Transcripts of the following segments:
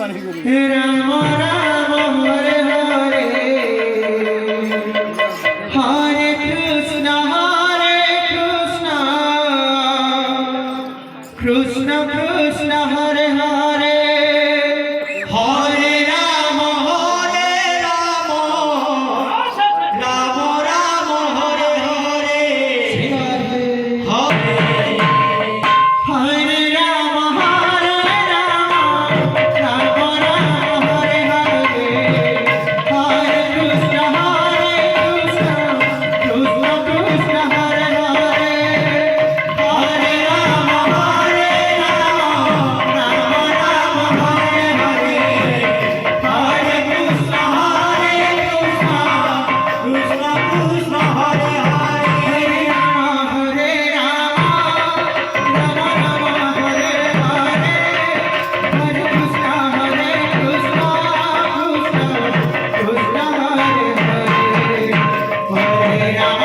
Ram Ram Hare Hare Hare Krishna Krishna Krishna Hare Hare Hare Ram Ram Ram Hare Hare Hare Hare Ram Ram Ram Hare Hare Hare Krishna Krishna Krishna Hare Hare Hare Ram Ram Ram Hare Hare Hare Krishna Krishna Krishna Hare Hare Hare Ram Ram Ram Hare Hare Hare Krishna Krishna Krishna Hare Hare Hare Ram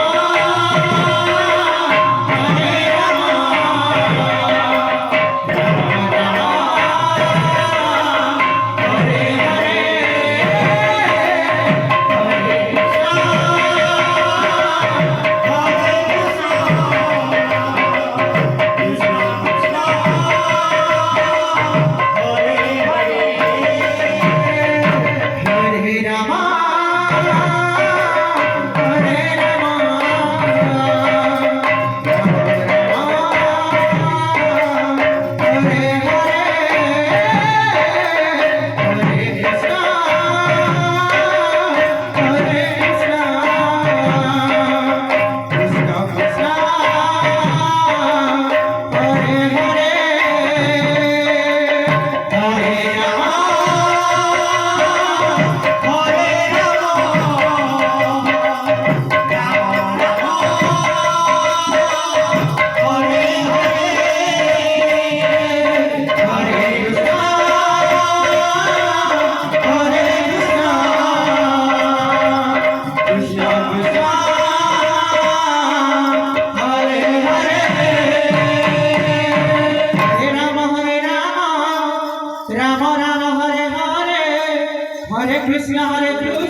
Hare Krishna Hare Krishna